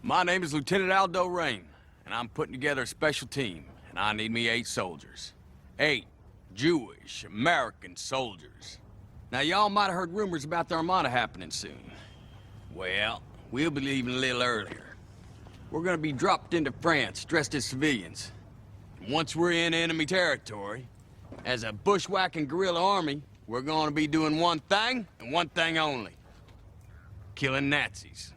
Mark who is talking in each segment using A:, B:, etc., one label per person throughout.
A: My name is Lieutenant Aldo Rain, and I'm putting together a special team, and I need me 8 soldiers. 8 Jewish American soldiers. Now, y'all might have heard rumors about the Armada happening soon. Well, we'll be leaving a little earlier. We're gonna be dropped into France dressed as civilians. And once we're in enemy territory, as a bushwhacking guerrilla army, we're gonna be doing one thing, and one thing only. Killing Nazis.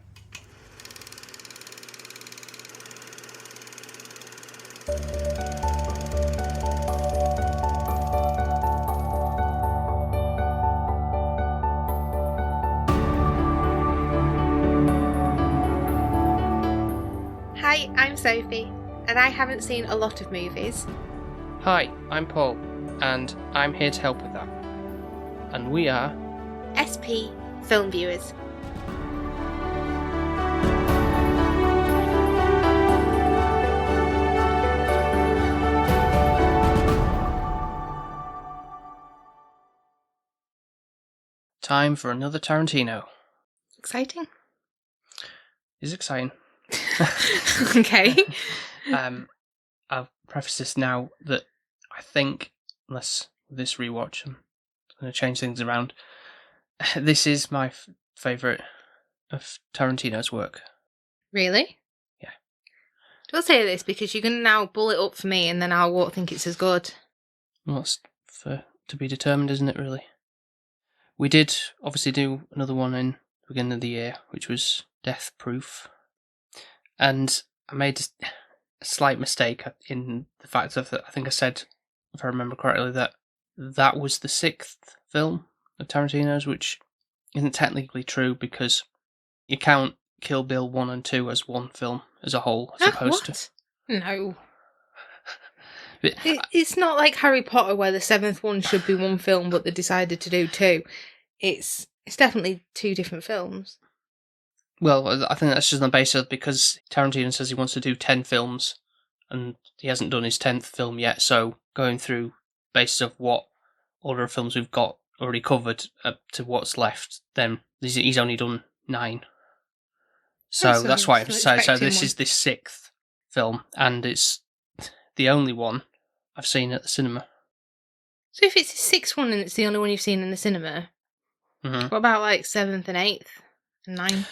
B: Hi, I'm Sophie, and I haven't seen a lot of movies.
C: Hi, I'm Paul, and I'm here to help with that. And we are
B: SP Film Viewers.
C: time for another Tarantino.
B: Exciting.
C: It's exciting.
B: Okay.
C: I'll preface this now that I think, unless this rewatch, I'm going to change things around. This is my favourite of Tarantino's work.
B: Really?
C: Yeah.
B: Don't say this because you're going to now bull it up for me and then I won't think it's as good.
C: Well, that's to be determined, isn't it, really? We did obviously do another one in the beginning of the year, which was Death Proof. And I made a slight mistake in the fact that I think I said, if I remember correctly, that was the 6th film of Tarantino's, which isn't technically true because you count Kill Bill 1 and 2 as one film as a whole, as opposed
B: what?
C: to...
B: No.
C: But,
B: It's not like Harry Potter where the 7th one should be one film but they decided to do 2. It's definitely 2 different films.
C: well, I think that's just on the basis of because Tarantino says he wants to do 10 films and he hasn't done his 10th film yet, so going through basis of what order of films we've got already covered up to what's left, then he's only done 9. So that's why I'm saying, so this is the 6th film, and it's the only one I've seen at the cinema.
B: So if it's the 6th one and it's the only one you've seen in the cinema, what about like 7th and 8th and 9th?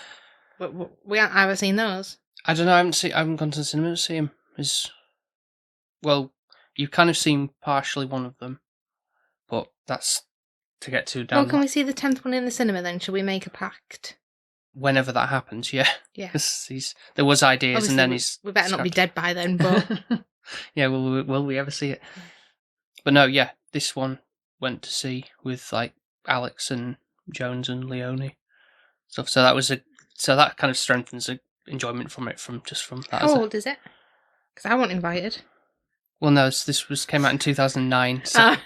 B: We haven't ever seen those.
C: I don't know, I haven't gone to the cinema to see him. Well, you've kind of seen partially one of them, but that's to get to down.
B: Well, can we see the 10th one in the cinema then? Shall we make a pact?
C: Whenever that happens, yeah.
B: Yeah.
C: Because there was ideas,
B: Obviously,
C: and then he's...
B: We better not be dead by then, but...
C: Yeah, will we ever see it? But no, yeah, this one went to see with, like, Alex and Jones and Leone stuff. So that kind of strengthens the enjoyment from it, from that.
B: How old is it? Because I wasn't invited.
C: Well, no, this came out in 2009, so,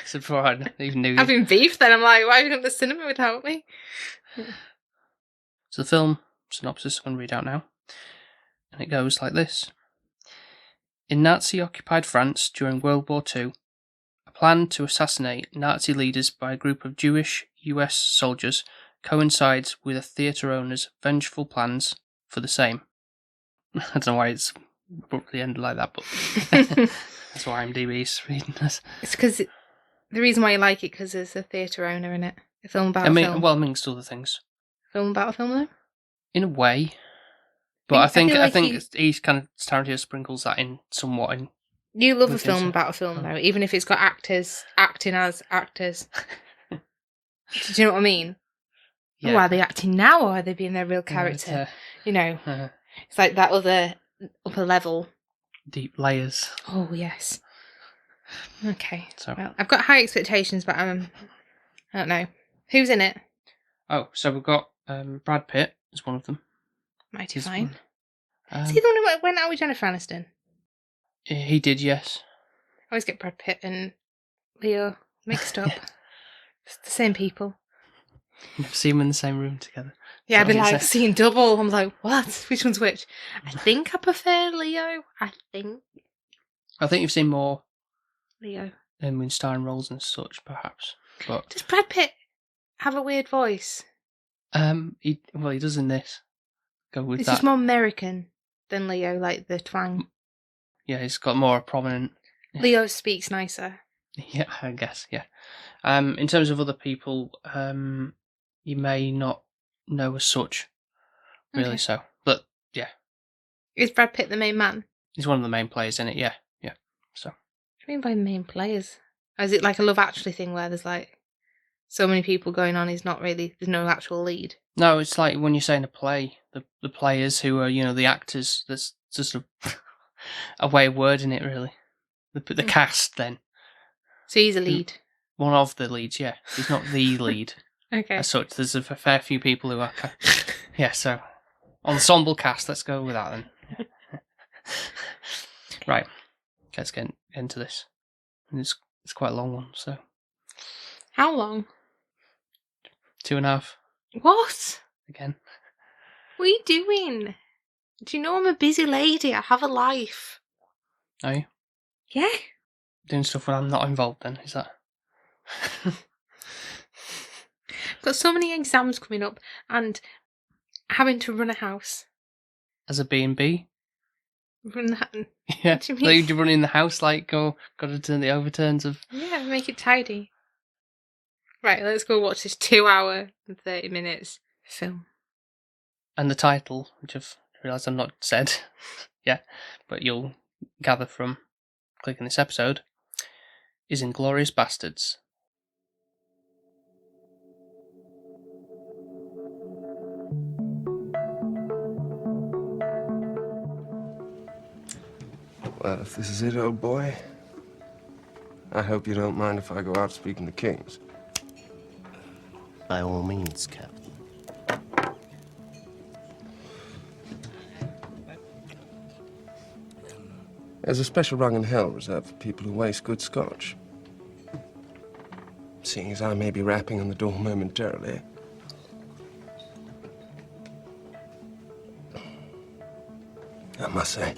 C: so before I even knew you.
B: I've been beefed then, I'm like, why are you going to the cinema without me?
C: So the film synopsis I'm going to read out now, and it goes like this. In Nazi-occupied France during World War II, a plan to assassinate Nazi leaders by a group of Jewish US soldiers coincides with a theatre owner's vengeful plans for the same. I don't know why it's abruptly ended like that, but that's why IMDb's reading this.
B: It's because the reason why you like it because there's a theatre owner in it. A film about a film.
C: Well, amongst other things.
B: Film about a film, though?
C: In a way. But I think
B: like
C: he's kind of Tarantino sprinkles that in somewhat. In
B: you love a film about a film, though, even if it's got actors acting as actors. Do you know what I mean? Yeah. Oh, are they acting now, or are they being their real character? You know, it's like that other upper level.
C: Deep layers.
B: Oh, yes. Okay.
C: So.
B: Well, I've got high expectations, but I don't know. Who's in it?
C: Oh, so we've got Brad Pitt is one of them.
B: Mighty fine. Is he the one who went out with Jennifer Aniston?
C: He did, yes.
B: I always get Brad Pitt and Leo mixed up. It's the same people.
C: Never see them in the same room together.
B: Yeah, I've been like seeing double. I'm like, what? Which one's which? I think I prefer Leo. I think
C: you've seen more
B: Leo.
C: In starring roles and such, perhaps. But
B: does Brad Pitt have a weird voice?
C: He does in this. go with
B: It's
C: that.
B: just more American than Leo, like the twang.
C: Yeah, he's got more prominent.
B: Leo speaks nicer.
C: Yeah, I guess. Yeah. In terms of other people, you may not know as such, really.
B: Okay.
C: So, but yeah,
B: Is Brad Pitt the main man?
C: he's one of the main players in it. Yeah. So.
B: What do you mean by main players? Or is it like a Love Actually thing where there's like so many people going on? There's no actual lead.
C: No, it's like when you're saying a play, the players who are the actors. That's just a way of wording it, really. The cast then.
B: So he's a lead.
C: One of the leads, yeah. He's not the lead.
B: Okay.
C: As such, there's a fair few people who are. Yeah, so ensemble cast. Let's go with that then. Right, let's get into this. It's quite a long one, so.
B: How long?
C: 2.5.
B: What?
C: Again.
B: What are you doing? Do you know I'm a busy lady? I have a life.
C: Are you?
B: Yeah.
C: Doing stuff when I'm not involved then, is that?
B: I've got so many exams coming up and having to run a house.
C: As a B&B?
B: Run that.
C: Yeah.
B: What do you mean?
C: Like you running the house, like got to turn the overturns of.
B: Yeah, make it tidy. Right, let's go watch this 2 hour and 30 minutes film.
C: And the title, which I've realised I've not said yet, but you'll gather from clicking this episode, is Inglourious Basterds.
D: Well, if this is it, old boy, I hope you don't mind if I go out speaking to kings.
E: By all means, Captain.
D: There's a special rung in hell reserved for people who waste good scotch. Seeing as I may be rapping on the door momentarily. I must say,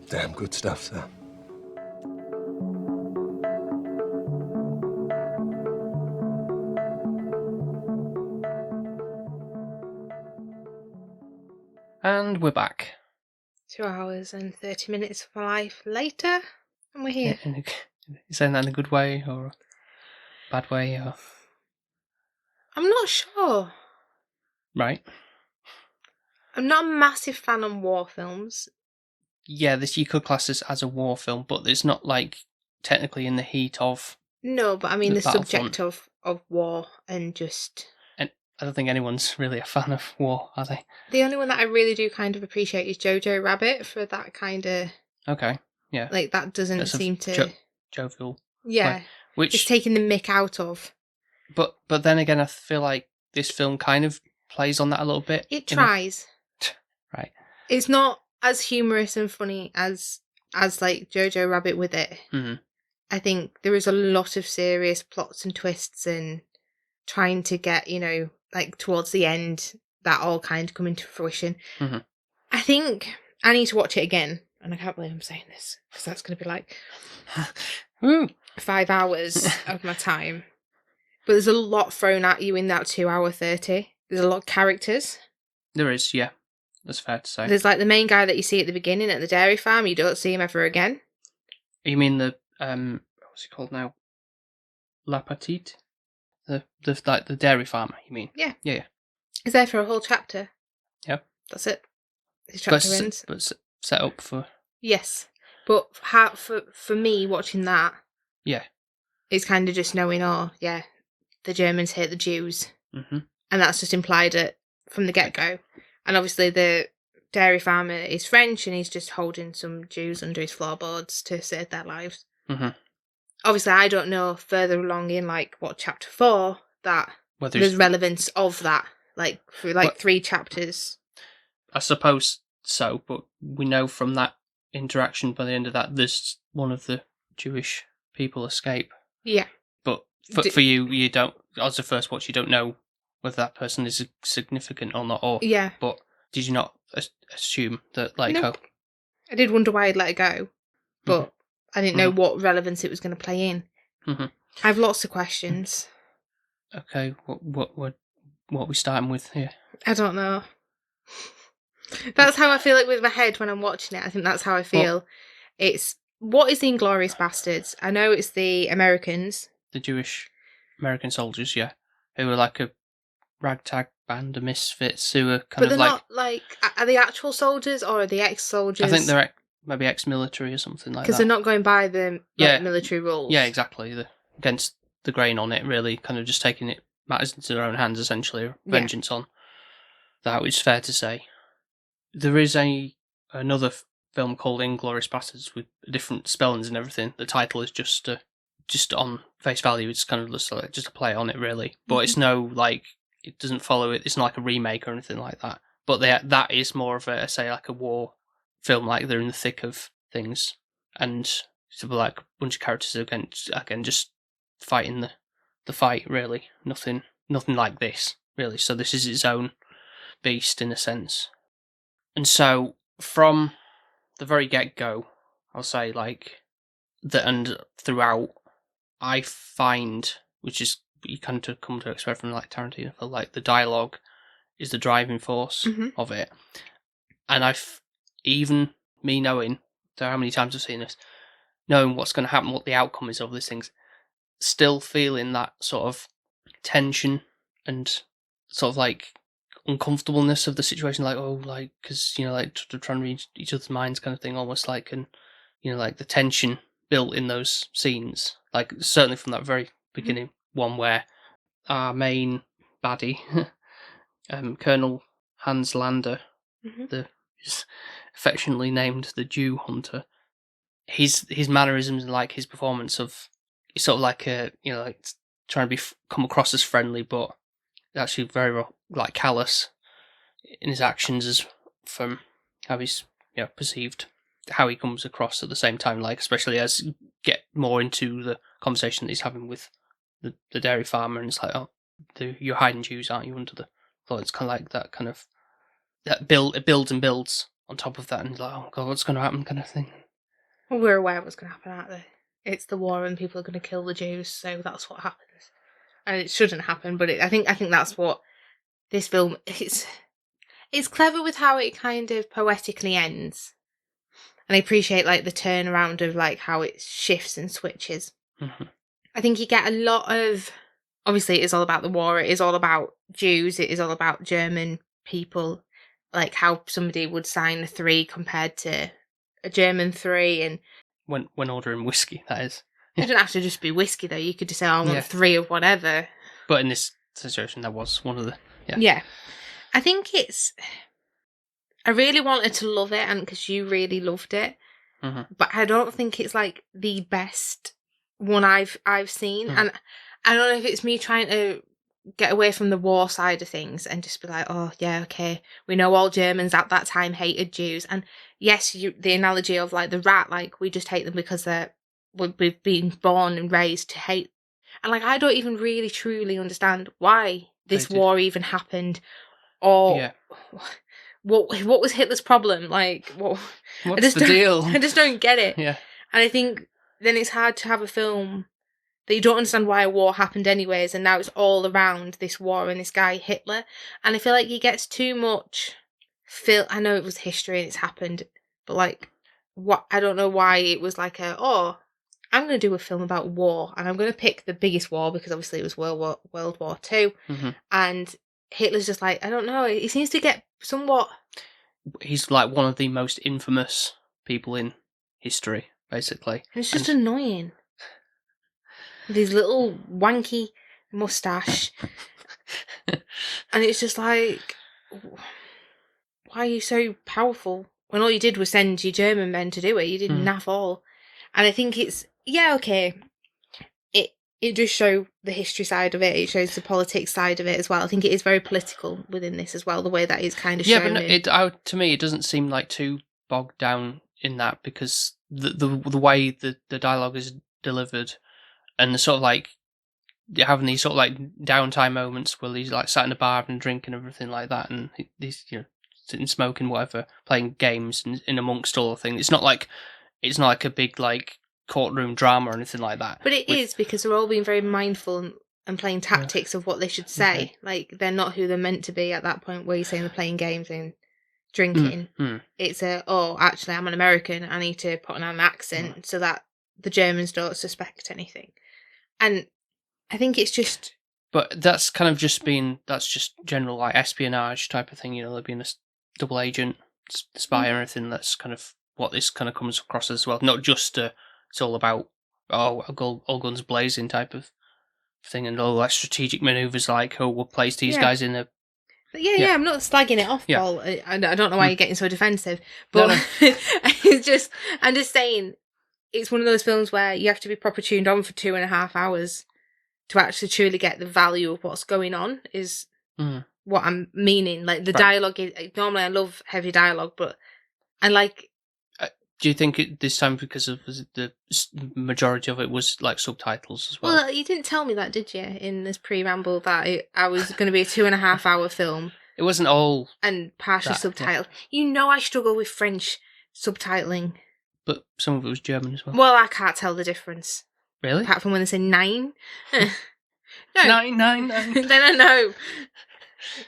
D: damn good stuff, sir.
C: And we're back.
B: 2 hours and 30 minutes of my life later, and we're here.
C: You saying that in a good way or a bad way? Or...
B: I'm not sure.
C: Right.
B: I'm not a massive fan of war films.
C: Yeah, this you could class this as a war film, but it's not like technically in the heat of.
B: No, but I mean the subject
C: battlefront.
B: of war and just.
C: And I don't think anyone's really a fan of war, are they?
B: The only one that I really do kind of appreciate is Jojo Rabbit for that kind of.
C: Okay, yeah.
B: Like that doesn't seem to.
C: Jovial.
B: Yeah,
C: play, which
B: it's taking the mick out of.
C: But then again, I feel like this film kind of plays on that a little bit.
B: It tries.
C: Right.
B: It's not as humorous and funny as like Jojo Rabbit with it.
C: Mm-hmm.
B: I think there is a lot of serious plots and twists and trying to get, like towards the end, that all kind of come into fruition.
C: Mm-hmm.
B: I think I need to watch it again. And I can't believe I'm saying this because that's going to be like 5 hours of my time. But there's a lot thrown at you in that 2 hour 30. There's a lot of characters.
C: There is, yeah. That's fair to say.
B: There's like the main guy that you see at the beginning at the dairy farm. You don't see him ever again.
C: You mean the what's he called now? La Petite? The dairy farmer, you mean?
B: Yeah.
C: Yeah.
B: He's there for a whole chapter.
C: Yep.
B: That's it. His chapter ends.
C: But set up for.
B: Yes. But for me, watching that.
C: Yeah.
B: It's kind of just knowing, the Germans hate the Jews.
C: Mm-hmm.
B: And that's just implied from the get-go. And obviously the dairy farmer is French and he's just holding some Jews under his floorboards to save their lives.
C: Mm-hmm.
B: Obviously, I don't know further along in, chapter 4 that there's relevance of that. Through 3 chapters.
C: I suppose so, but we know from that interaction by the end of that, there's one of the Jewish people escape.
B: Yeah.
C: But for you don't, as a first watch, you don't know whether that person is significant or not. Or
B: yeah.
C: But did you not assume that,
B: Nope. I did wonder why I'd let it go, but I didn't know what relevance it was going to play in.
C: Mm-hmm.
B: I have lots of questions.
C: Okay, what are we starting with here?
B: I don't know. That's how I feel it with my head when I'm watching it. I think that's how I feel. It's what is the Inglourious Basterds? I know it's the Americans.
C: The Jewish American soldiers, yeah. Who were like a ragtag band of misfits who were kind
B: But
C: of
B: they're
C: like...
B: not like... Are they actual soldiers or are they ex-soldiers?
C: I think they're maybe ex-military or something like that.
B: Because they're not going by the military rules.
C: Yeah, exactly. Against the grain on it, really. Kind of just taking matters into their own hands, essentially. Vengeance on that, which is fair to say. There is another film called Inglourious Basterds with different spellings and everything. The title is just on face value. It's kind of just a play on it, really. But it's no, like... It doesn't follow it. It's not like a remake or anything like that. But that is more of a, say, like a war film. Like they're in the thick of things, and it's like a bunch of characters again just fighting the fight. Really, nothing like this. Really, so this is its own beast in a sense. And so from the very get go, I'll say like that, and throughout, I find, which is you kind of come to expect from like Tarantino, feel like the dialogue is the driving force of it. And even me knowing, so how many times I've seen this, knowing what's going to happen, what the outcome is of these things, still feeling that sort of tension and sort of like uncomfortableness of the situation, like, oh, like, because, you know, like trying to read each other's minds kind of thing, almost like, and, you know, like the tension built in those scenes, like certainly from that very beginning one where our main baddie, Colonel Hans Lander, is affectionately named the Jew Hunter. His mannerisms and like his performance of, he's sort of like a, you know, like trying to come across as friendly, but actually very like callous in his actions, as from how he's perceived, how he comes across at the same time. Like especially as you get more into the conversation that he's having with the dairy farmer, and it's like, oh, you're hiding Jews, aren't you? Under the thought, it's kind of like that kind of it builds and builds on top of that, and like, oh god, what's going to happen, kind of thing.
B: Well, we're aware of what's going to happen, aren't they? It's the war, and people are going to kill the Jews, so that's what happens. And it shouldn't happen, but I think that's what this film. It's clever with how it kind of poetically ends, and I appreciate like the turnaround of like how it shifts and switches.
C: Mm-hmm.
B: I think you get a lot of, obviously it is all about the war, it is all about Jews, it is all about German people, like how somebody would sign a 3 compared to a German 3, and
C: when ordering whiskey, that is.
B: It doesn't have to just be whiskey though, you could just say, oh, I want 3 of whatever.
C: But in this situation, that was one of the,
B: Yeah. I think I really wanted to love it, and because you really loved it, but I don't think it's like the best one I've seen, and I don't know if it's me trying to get away from the war side of things and just be like, oh yeah, okay, we know all Germans at that time hated Jews, and yes, the analogy of like the rat, like we just hate them because we've been born and raised to hate, and like I don't even really truly understand why this war even happened, or what was Hitler's problem, like
C: what's the deal?
B: I just don't get it.
C: Yeah.
B: And I think then it's hard to have a film that you don't understand why a war happened anyways, and now it's all around this war and this guy Hitler, and I feel like he gets too much I know it was history and it's happened, but like what, I don't know why it was like I'm going to do a film about war, and I'm going to pick the biggest war because obviously it was World War II, and Hitler's just like, I don't know, he seems to get somewhat...
C: He's like one of the most infamous people in history, basically.
B: And it's just annoying. With his little wanky moustache. And it's just like, why are you so powerful? When all you did was send your German men to do it, you didn't naff all. And I think it's, okay, it does show the history side of it, it shows the politics side of it as well. I think it is very political within this as well, the way that is kind of shown.
C: Yeah, but to me, it doesn't seem like too bogged down in that, because the way the dialogue is delivered, and the sort of like having these sort of like downtime moments where he's like sat in a bar having a drink and everything like that, and he's sitting smoking whatever, playing games and in amongst all the things. It's not like a big like courtroom drama or anything like that.
B: But it is, because they're all being very mindful and playing tactics of what they should say.
C: Okay.
B: Like, they're not who they're meant to be at that point where you're saying they're playing games and drinking. It's actually, I'm an American. I need to put on an accent so that the Germans don't suspect anything. And I think it's just...
C: But that's kind of just that's just general, like, espionage type of thing, there being a double agent, spy or anything. That's kind of what this kind of comes across as well. Not just it's all about, all guns blazing type of thing, and all like strategic maneuvers, like, we'll place these guys in a...
B: Yeah, I'm not slagging it off, Paul. I don't know why you're getting so defensive. But
C: No.
B: I'm just saying, it's one of those films where you have to be proper tuned on for 2.5 hours to actually truly get the value of what's going on, is what I'm meaning. Like, the dialogue is... Normally I love heavy dialogue, but I like...
C: Do you think this time, because of the majority of it was like subtitles as well?
B: Well, you didn't tell me that, did you, in this pre-ramble, that I was going to be a 2.5 hour film?
C: It wasn't all...
B: And partially subtitled. Yeah. I struggle with French subtitling.
C: But some of it was German as well.
B: Well, I can't tell the difference.
C: Really?
B: Apart from when they say 9. No.
C: 9.
B: Then I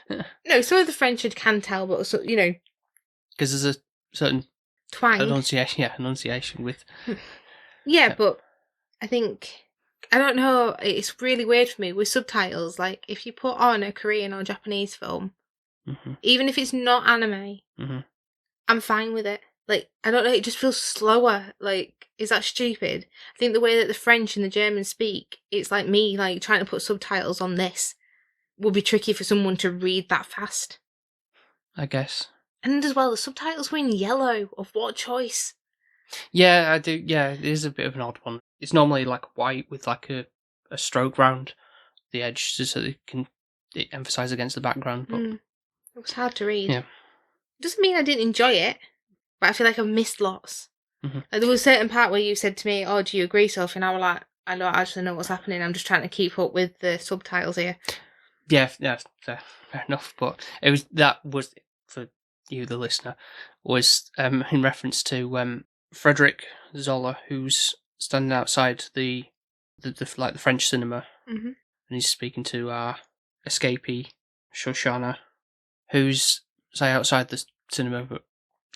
B: know. No, some of the French I can tell, but,
C: Because there's a certain...
B: twang.
C: Enunciation with...
B: Yeah, but I think... I don't know, it's really weird for me with subtitles. Like, if you put on a Korean or Japanese film, even if it's not anime, I'm fine with it. Like, I don't know, it just feels slower. Like, is that stupid? I think the way that the French and the Germans speak, it's like me, like, trying to put subtitles on this would be tricky for someone to read that fast.
C: I guess.
B: And as well, the subtitles were in yellow. Of what choice?
C: Yeah, I do. Yeah, it is a bit of an odd one. It's normally like white with like a stroke round the edge, just so it can emphasise against the background. But
B: it was hard to read.
C: Yeah.
B: Doesn't mean I didn't enjoy it, but I feel like I've missed lots. Like, there was a certain part where you said to me, "Oh, do you agree, Sophie?" And I was like, "I don't actually know what's happening. I'm just trying to keep up with the subtitles here."
C: Yeah, fair enough. But that was for you, the listener, was in reference to Frederick Zoller, who's standing outside the French cinema, and he's speaking to our escapee Shoshana, who's outside the cinema, but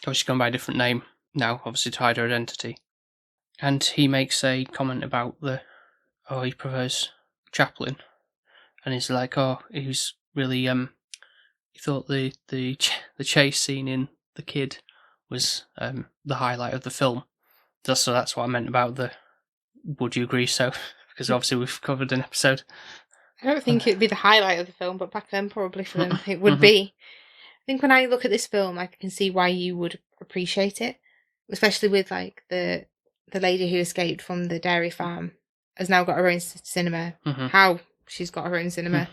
C: obviously gone by a different name now, obviously to hide her identity. And he makes a comment about he prefers Chaplin, and he's like, he was really he thought the chase scene in The Kid was the highlight of the film. So that's what I meant about the "Would you agree so?" Because obviously we've covered an episode.
B: I don't think it'd be the highlight of the film, but back then probably for them it would be. I think when I look at this film, I can see why you would appreciate it, especially with like the lady who escaped from the dairy farm has now got her own cinema. How she's got her own cinema.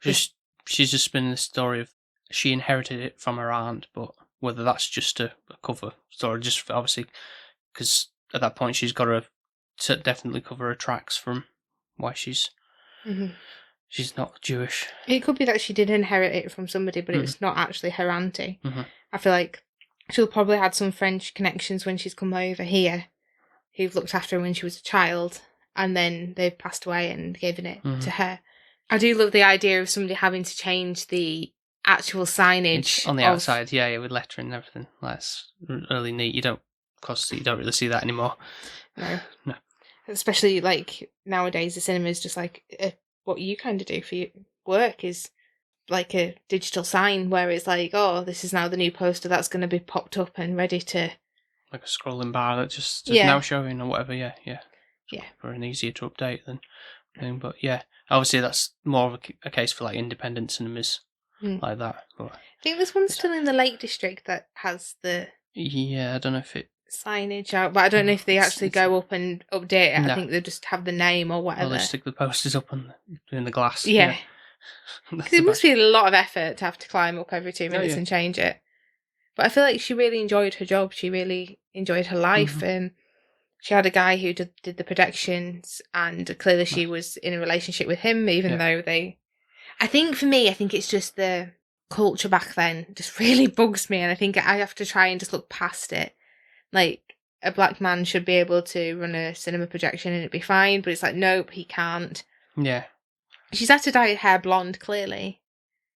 C: She's just spinning the story of she inherited it from her aunt, but whether that's just a cover story, just obviously because at that point she's got to definitely cover her tracks from why she's not Jewish.
B: It could be that she did inherit it from somebody, but it's not actually her auntie. I feel like she'll probably had some French connections when she's come over here, who've looked after her when she was a child, and then they've passed away and given it to her. I do love the idea of somebody having to change the actual signage
C: on the outside, with lettering and everything. That's really neat. You don't really see that anymore.
B: No. Especially like nowadays, the cinema is just like what you kind of do for your work is like a digital sign where it's like, oh, this is now the new poster that's going to be popped up and ready to...
C: Like a scrolling bar that just now showing or whatever, yeah. For an easier to update than... But yeah, obviously that's more of a case for like independent cinemas like that. But
B: I think there's one still in the Lake District that has the...
C: Yeah, I don't know if it...
B: signage out, but I don't know if they actually go up and update it. No. I think they just have the name or whatever.
C: Or they stick the posters up in the glass.
B: Yeah. Because it must be a lot of effort to have to climb up every 2 minutes and change it. But I feel like she really enjoyed her job. She really enjoyed her life. She had a guy who did the productions, and clearly she was in a relationship with him, even though they... I think for me, it's just the culture back then just really bugs me, and I think I have to try and just look past it. Like, a black man should be able to run a cinema projection and it'd be fine, but it's like, nope, he can't.
C: Yeah.
B: She's had to dye her hair blonde, clearly.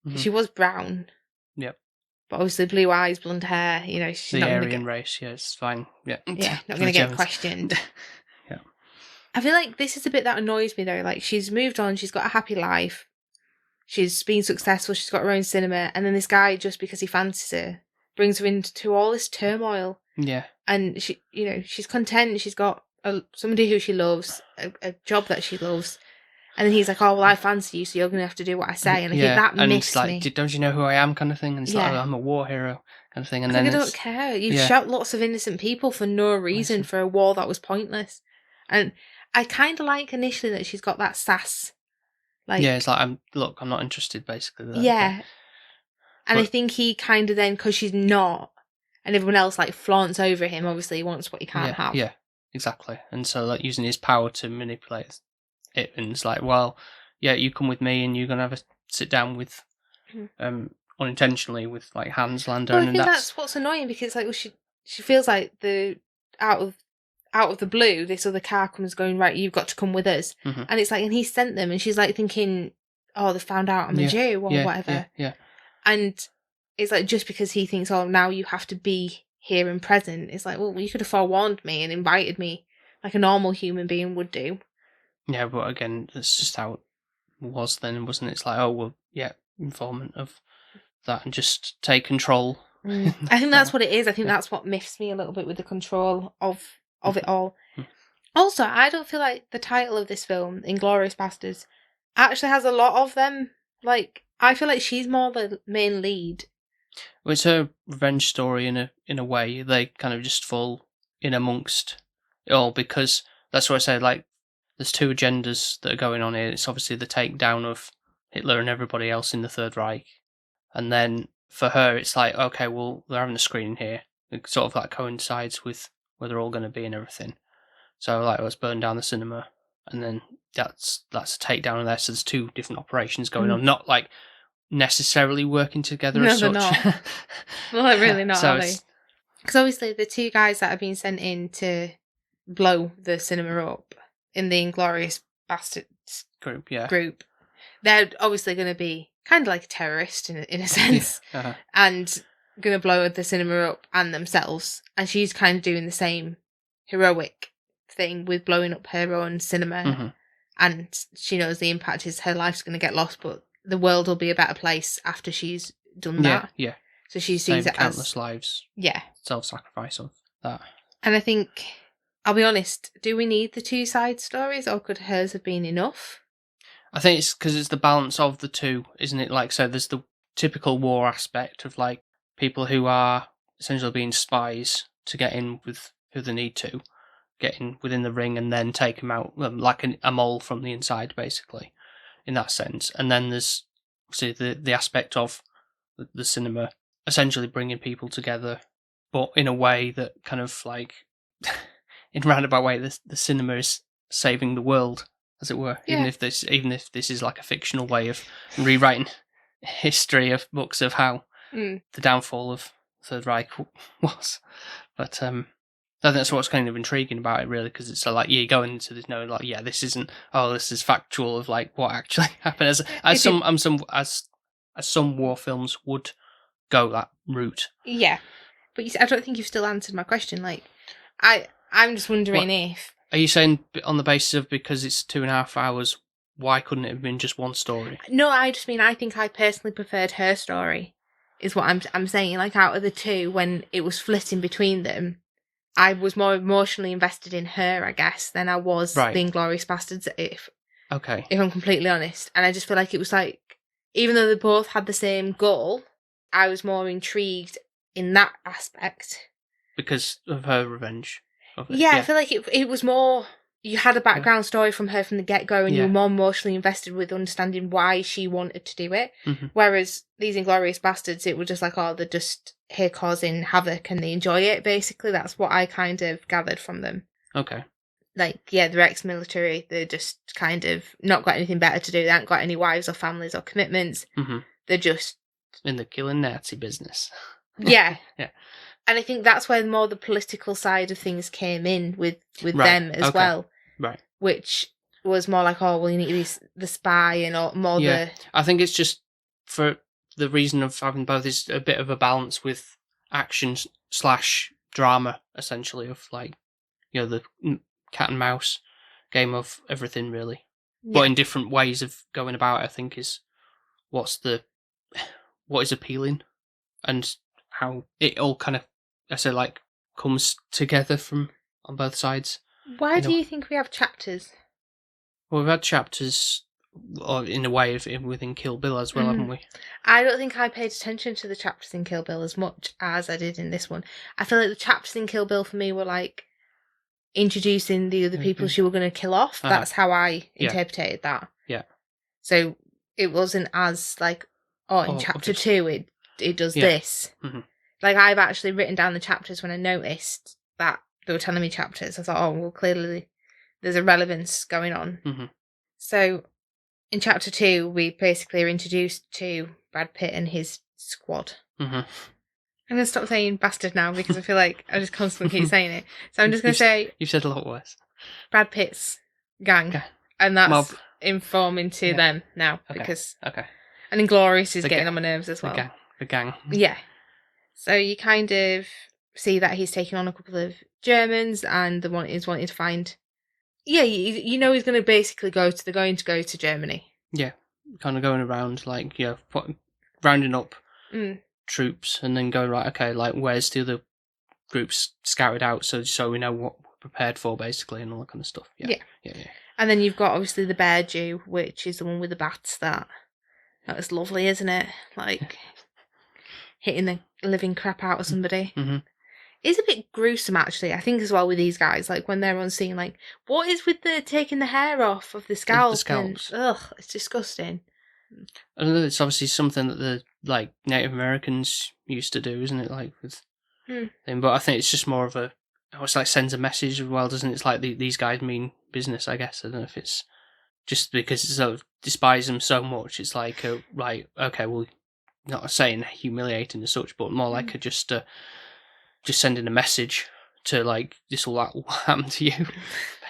C: Mhm.
B: She was brown.
C: Yep.
B: But obviously blue eyes, blonde hair, you know, she's
C: The
B: not
C: Aryan
B: going to
C: race, yeah, it's fine. Yeah,
B: Yeah, not
C: For
B: going to
C: the
B: get
C: Germans.
B: questioned.
C: Yeah.
B: I feel like this is the bit that annoys me, though. Like, she's moved on, she's got a happy life, she's been successful, she's got her own cinema, and then this guy, just because he fancies her, brings her into all this turmoil.
C: Yeah.
B: And she, you know, she's content, she's got somebody who she loves, a job that she loves, and then he's like, "Oh, well, I fancy you, so you're going to have to do what I say." And I think that
C: and
B: miffs
C: it's like,
B: me.
C: don't you know who I am, kind of thing? And it's like,
B: Yeah.
C: oh, I'm a war hero, kind of thing. And
B: I
C: then
B: think I
C: it's,
B: don't care. You've
C: yeah.
B: shot lots of innocent people for no reason, for a war that was pointless. And I kind of like initially that she's got that sass. Like,
C: yeah, it's like, I'm not interested, basically. With that.
B: yeah. And I
C: But-
B: think he kind of then, because she's not, and everyone else like flaunts over him, obviously he wants what he can't have.
C: Yeah, exactly. And so, like, using his power to manipulate it, and it's like, well, yeah, you come with me, and you're gonna have a sit down with, unintentionally with like Hans Lander,
B: Well, I
C: and
B: think that's what's annoying, because like, well, she feels like out of the blue, this other car comes going, right, you've got to come with us, and it's like, and he sent them, and she's like thinking, oh, they found out I'm a Jew or whatever, and it's like, just because he thinks, oh, now you have to be here and present, it's like, well, you could have forewarned me and invited me like a normal human being would do.
C: Yeah, but again, that's just how it was then, wasn't it? It's like, oh, well, yeah, informant of that, and just take control.
B: I think that's what it is. I think that's what miffs me a little bit with the control of it all. Also, I don't feel like the title of this film, Inglourious Basterds, actually has a lot of them. Like, I feel like she's more the main lead.
C: Well, it's her revenge story in a way. They kind of just fall in amongst it all, because that's what I say, like, there's two agendas that are going on here. It's obviously the takedown of Hitler and everybody else in the Third Reich. And then for her, it's like, okay, well, they're having a screening here. It sort of like coincides with where they're all going to be and everything. So, like, let's burn down the cinema. And then that's a takedown of there. So there's two different operations going on. Not like necessarily working together as such.
B: No, they're not. Well, they're really not,
C: So
B: are they? Because obviously the two guys that have been sent in to blow the cinema up in the Inglourious Basterds
C: group,
B: they're obviously going to be kind of like a terrorist in a sense, and going to blow the cinema up and themselves. And she's kind of doing the same heroic thing with blowing up her own cinema. And she knows the impact is her life's going to get lost, but the world will be a better place after she's done that.
C: Yeah.
B: So she sees it
C: countless
B: as
C: lives.
B: Yeah.
C: Self-sacrifice of that.
B: And I think, I'll be honest, do we need the two side stories, or could hers have been enough?
C: I think it's because it's the balance of the two, isn't it? Like, so there's the typical war aspect of, like, people who are essentially being spies to get in with who they need to, get in within the ring and then take them out, like a mole from the inside, basically, in that sense. And then there's obviously the aspect of the cinema essentially bringing people together, but in a way that kind of, like, in a roundabout way, the cinema is saving the world, as it were.
B: Yeah.
C: Even if this is like a fictional way of rewriting history of books of how the downfall of the Third Reich was. But I think that's what's kind of intriguing about it, really, because it's like, you go into this knowing, like, yeah, this isn't, this is factual of, like, what actually happened, as some war films would go that route.
B: Yeah, but I don't think you've still answered my question. Like, I'm just wondering if...
C: Are you saying on the basis of, because it's 2.5 hours, why couldn't it have been just one story?
B: No, I just mean, I think I personally preferred her story, is what I'm saying. Like, out of the two, when it was flitting between them, I was more emotionally invested in her, I guess, than I was the Inglourious Basterds, if I'm completely honest. And I just feel like it was like, even though they both had the same goal, I was more intrigued in that aspect.
C: Because of her revenge.
B: Yeah, I feel like it was more, you had a background story from her from the get-go, and you were more emotionally invested with understanding why she wanted to do it. Whereas these Inglourious Basterds, it was just like, they're just here causing havoc and they enjoy it, basically. That's what I kind of gathered from them.
C: Okay.
B: Like, yeah, they're ex-military, they're just kind of not got anything better to do, they haven't got any wives or families or commitments. They're just...
C: in the killing Nazi business.
B: Yeah.
C: Yeah.
B: And I think that's where more the political side of things came in with them as well.
C: Right.
B: Which was more like, oh, well, you need to be the spy and all, more
C: Yeah.
B: the...
C: I think it's just for the reason of having both is a bit of a balance with action / drama, essentially, of like, you know, the cat and mouse game of everything, really.
B: Yeah.
C: But in different ways of going about it, I think is what is appealing, and how it all kind of, I say, like, comes together from on both sides.
B: Why do you think we have chapters?
C: Well, we've had chapters, or in a way, within Kill Bill as well, haven't we?
B: I don't think I paid attention to the chapters in Kill Bill as much as I did in this one. I feel like the chapters in Kill Bill for me were like introducing the other people she were going to kill off. That's how I interpreted that.
C: Yeah.
B: So it wasn't as like, in chapter 2 it does this.
C: Mm-hmm.
B: Like, I've actually written down the chapters when I noticed that they were telling me chapters. I thought, oh, well, clearly there's a relevance going on.
C: Mm-hmm.
B: So in chapter 2, we basically are introduced to Brad Pitt and his squad.
C: Mm-hmm.
B: I'm going to stop saying bastard now because I feel like I just constantly keep saying it. So I'm just going to say...
C: You've said a lot worse.
B: Brad Pitt's gang. And that's informing to them now. Because...
C: Okay.
B: And Inglourious is getting on my nerves as well.
C: The gang.
B: Yeah. So you kind of see that he's taking on a couple of Germans and is wanting to find... Yeah, you know he's going to basically go to Germany.
C: Yeah. Kind of going around, like, rounding up troops and then going, right, okay, like, where's the other groups scouted out so we know what we're prepared for, basically, and all that kind of stuff. Yeah.
B: And then you've got, obviously, the Bear Jew, which is the one with the bats that was lovely, isn't it? Like, hitting the living crap out of somebody.
C: Mm-hmm.
B: It's a bit gruesome, actually, I think, as well, with these guys. Like, when they're on scene, like, what is with the taking the hair off of the scalp?
C: The scalps.
B: And, it's disgusting.
C: I know it's obviously something that the, like, Native Americans used to do, isn't it? Like, with them. But I think it's just more of it's like sends a message as well, doesn't it? It's like these guys mean business, I guess. I don't know if it's just because it's sort of despise them so much. It's like, right, okay, well, not saying humiliating as such, but more like just sending a message to, like, this will happen to you,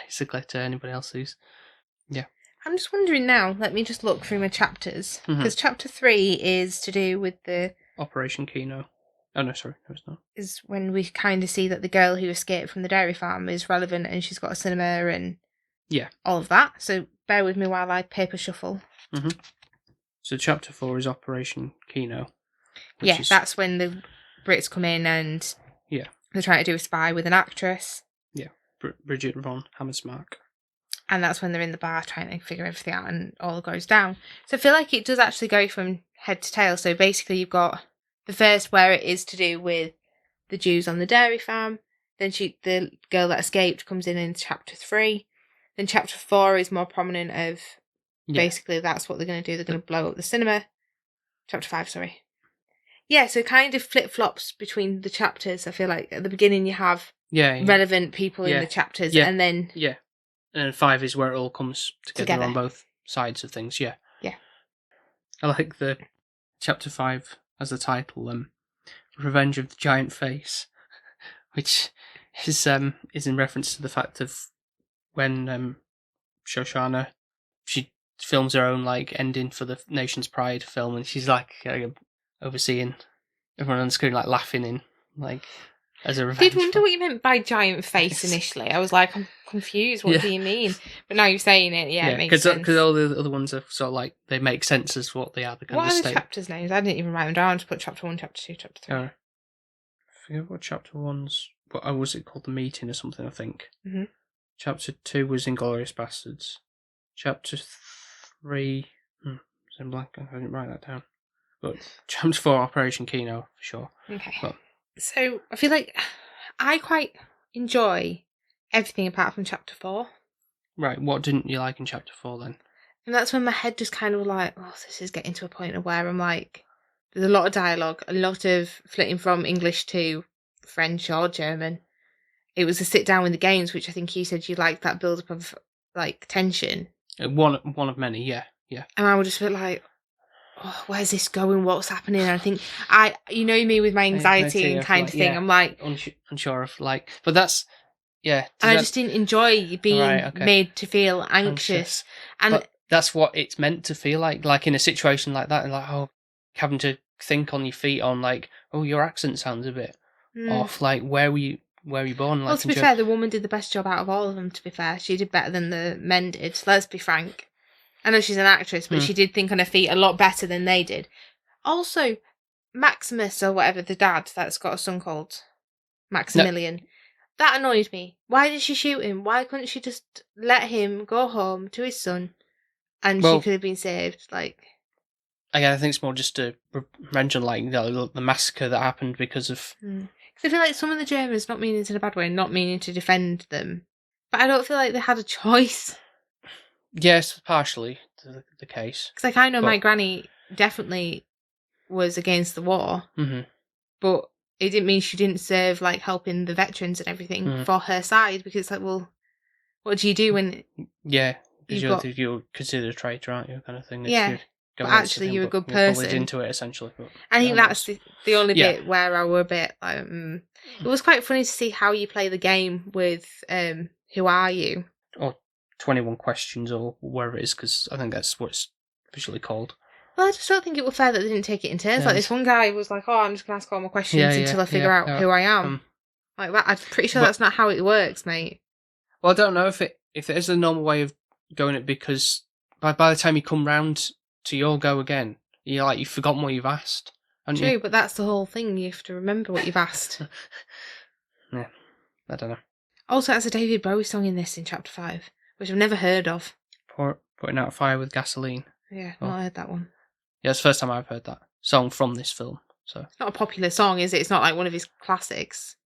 C: basically, to anybody else who's,
B: I'm just wondering now, let me just look through my chapters, because chapter 3 is to do with the...
C: Operation Kino. Oh, no, sorry, no, it's not.
B: Is when we kind of see that the girl who escaped from the dairy farm is relevant and she's got a cinema and all of that. So bear with me while I paper shuffle.
C: Mm-hmm. So chapter 4 is Operation Kino.
B: That's when the Brits come in and they're trying to do a spy with an actress.
C: Yeah, Bridget von Hammersmark.
B: And that's when they're in the bar trying to figure everything out and all goes down. So I feel like it does actually go from head to tail. So basically you've got the first where it is to do with the Jews on the dairy farm. Then the girl that escaped comes in chapter 3. Then chapter 4 is more prominent of basically that's what they're going to do. They're going to blow up the cinema. Chapter 5, sorry. Yeah, so it kind of flip-flops between the chapters. I feel like at the beginning you have relevant people in the chapters and then...
C: Yeah. And then 5 is where it all comes together on both sides of things, Yeah. I like the chapter 5 as the title, Revenge of the Giant Face, which is in reference to the fact of when Shoshana, she films her own, like, ending for the Nation's Pride film, and she's, like, overseeing everyone on the screen, like, laughing in, like... As a revenge.
B: I did wonder what you meant by giant face initially. I was like, I'm confused. What do you mean? But now you're saying it, it makes sense. Because
C: all the other ones are sort of like, they make sense as what they are.
B: What are the chapters' names? I didn't even write them down. I just put chapter 1, chapter 2, chapter 3.
C: I forget what chapter 1's... What was it called? The Meeting or something, I think.
B: Mm-hmm.
C: Chapter 2 was Inglourious Basterds. Chapter 3... I'm blank. I didn't write that down. But chapter 4, Operation Kino, for sure.
B: Okay.
C: But,
B: so, I feel like I quite enjoy everything apart from chapter 4.
C: Right, what didn't you like in chapter 4 then?
B: And that's when my head just kind of like, this is getting to a point of where I'm like, there's a lot of dialogue, a lot of flitting from English to French or German. It was a sit down with the games, which I think you said you liked that build up of, like, tension.
C: One of many, yeah.
B: And I would just feel like, where's this going? What's happening? And I think you know me with my anxiety and kind of thing. I'm like
C: unsure of, like, but that's Yeah.
B: And I just didn't enjoy being made to feel anxious. And
C: but that's what it's meant to feel like in a situation like that, and like, oh, having to think on your feet on like, oh, your accent sounds a bit off. Like, where were you born? Like,
B: well, to be fair, the woman did the best job out of all of them, to be fair. She did better than the men did, let's be frank. I know she's an actress, but she did think on her feet a lot better than they did. Also, Maximus, or whatever, the dad that's got a son called Maximilian, that annoyed me. Why did she shoot him? Why couldn't she just let him go home to his son and she could have been saved? Like,
C: again, I think it's more just to mention like the massacre that happened because of.
B: Because I feel like some of the Germans, not meaning it in a bad way, not meaning to defend them, but I don't feel like they had a choice.
C: Yes, partially the case.
B: Because like I know my granny definitely was against the war, but it didn't mean she didn't serve like helping the veterans and everything for her side. Because like, well, what do you do when?
C: Yeah, because you're considered a traitor, aren't you? Kind of thing.
B: Yeah, but actually you're a good person.
C: Bullied into it essentially. But
B: I think that's the only bit where I were a bit like. It was quite funny to see how you play the game with Who Are You?
C: Or 21 Questions or wherever it is, because I think that's what it's officially called.
B: Well, I just don't think it was fair that they didn't take it in turns. Like this one guy was like, "Oh, I'm just gonna ask all my questions until I figure out who I am." Like that, I'm pretty sure that's not how it works, mate.
C: Well, I don't know if it is the normal way of going it, because by the time you come round to your go again, you've forgotten what you've asked.
B: True,
C: you?
B: But that's the whole thing. You have to remember what you've asked.
C: Yeah, I don't know.
B: Also, there's a David Bowie song in chapter 5, which I've never heard of.
C: Putting out a fire with gasoline.
B: Yeah, not heard that one.
C: Yeah, it's the first time I've heard that song from this film. So
B: it's not a popular song, is it? It's not like one of his classics.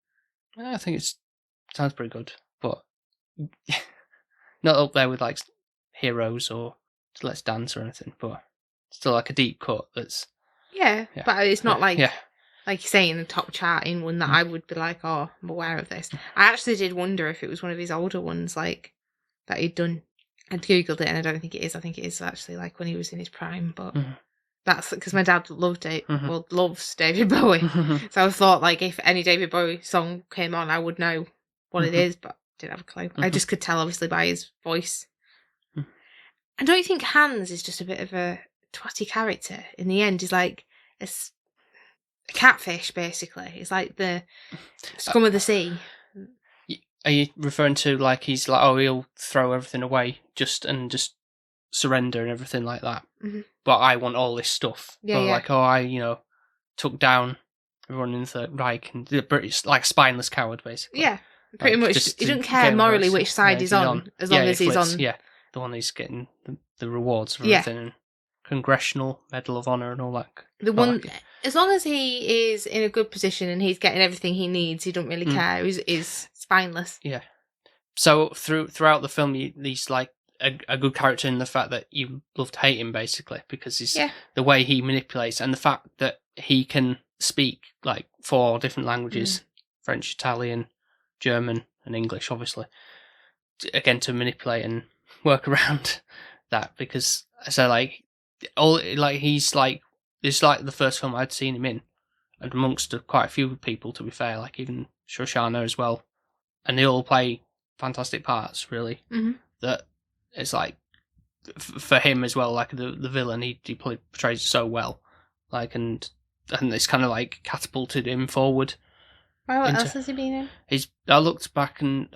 C: I think it sounds pretty good, but not up there with like Heroes or Let's Dance or anything. But still like a deep cut. That's
B: but it's not like you say in the top charting one that I would be like, oh, I'm aware of this. I actually did wonder if it was one of his older ones, like that he'd done. I'd googled it and I don't think it is. I think it is actually like when he was in his prime, but. That's because my dad loved it. Well, loves David Bowie. So I thought, like, if any David Bowie song came on, I would know what it is, but didn't have a clue. I just could tell, obviously, by his voice. And don't you think Hans is just a bit of a twatty character? In the end, he's like a catfish, basically. It's like the scum of the sea.
C: Are you referring to, like, he's like, oh, he'll throw everything away just surrender and everything like that? But I want all this stuff. Like, oh, I, took down everyone in the Third Reich and the British, like, spineless coward, basically.
B: Yeah, pretty much. He doesn't care morally which side he's on, as long as he's on.
C: Yeah, the one he's getting the rewards for everything, and Congressional Medal of Honor and all that.
B: The one, as long as he is in a good position and he's getting everything he needs, he don't really care. He's spineless. Yeah.
C: So throughout the film, he's like a good character in the fact that you love to hate him, basically, because he's the way he manipulates and the fact that he can speak like 4 different languages, French, Italian, German and English, obviously, again, to manipulate and work around that, because like he's like, it's like the first film I'd seen him in, and amongst quite a few people, to be fair, like even Shoshana as well, and they all play fantastic parts, really. That it's like for him as well, like the villain, he portrays it so well, like, and it's kind of like catapulted him forward.
B: Well, what else has he been in?
C: I looked back and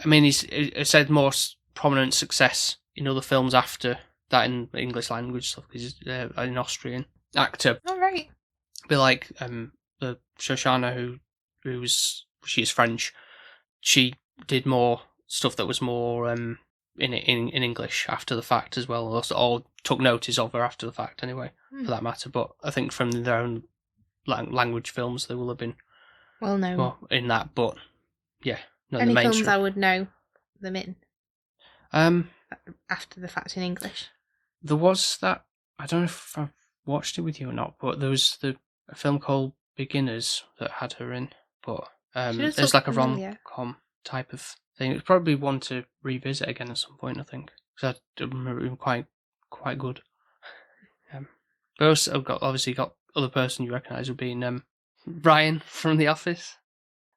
C: I mean he's had more prominent success in other films after that in English language stuff, because he's an Austrian actor.
B: Oh, right.
C: Be like the Shoshana she is French. She did more stuff that was more in English after the fact as well, or took notice of her after the fact anyway, for that matter. But I think from their own language films, they will have been
B: well known
C: more in that. But yeah, not
B: any
C: the mainstream
B: films I would know them in. After the fact in English,
C: there was that, I don't know if I've watched it with you or not, but there was a film called Beginners that had her in, but it's like a rom-com type of thing. It's probably one to revisit again at some point, I think, because I remember it being quite good. But also I've obviously got other person you recognise would be Brian from The Office,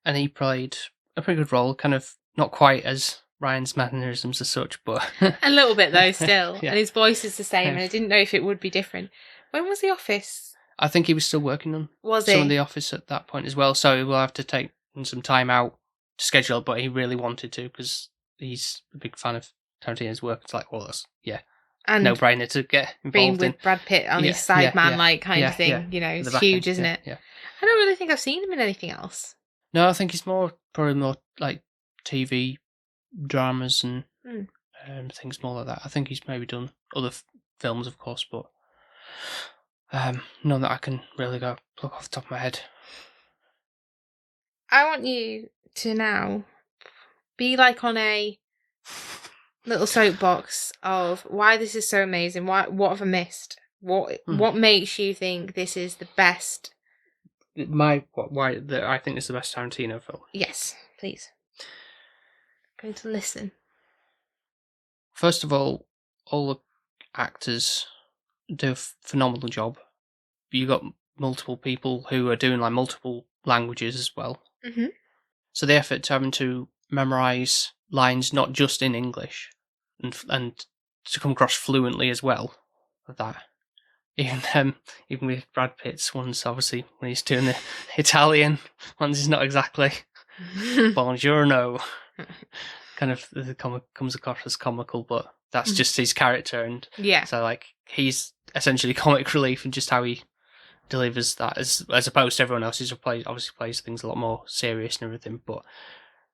C: and he played a pretty good role, kind of not quite as Ryan's mannerisms as such, but
B: a little bit though still.
C: Yeah.
B: And his voice is the same, and I didn't know if it would be different. When was The Office?
C: I think he was still working on
B: Was
C: some
B: he?
C: of The Office at that point as well, so we'll have to take some time out to schedule, but he really wanted to because he's a big fan of Tarantino's work. It's like, well, that's,
B: And
C: no-brainer to get
B: being
C: involved in.
B: with Brad Pitt on
C: Yeah,
B: his sideman like kind
C: yeah,
B: of thing,
C: yeah.
B: you know,
C: The
B: it's
C: back
B: huge,
C: end,
B: isn't
C: yeah,
B: it?
C: Yeah.
B: I don't really think I've seen him in anything else.
C: No, I think he's probably more like TV dramas and things more like that. I think he's maybe done other films, of course, but none that I can really go pluck off the top of my head.
B: I want you to now be like on a little soapbox of why this is so amazing. What have I missed? What makes you think this is the best?
C: I think it's the best Tarantino film.
B: Yes, please. I'm going to listen.
C: First of all the actors do a phenomenal job. You got multiple people who are doing like multiple languages as well.
B: Mm-hmm.
C: So the effort to having to memorize lines not just in English and to come across fluently as well of that. Even with Brad Pitt's ones, obviously when he's doing the Italian ones, is not exactly Bonjourno. Kind of comes across as comical, but that's just his character, and so like he's essentially comic relief in just how he delivers that, as opposed to everyone else who obviously plays things a lot more serious and everything.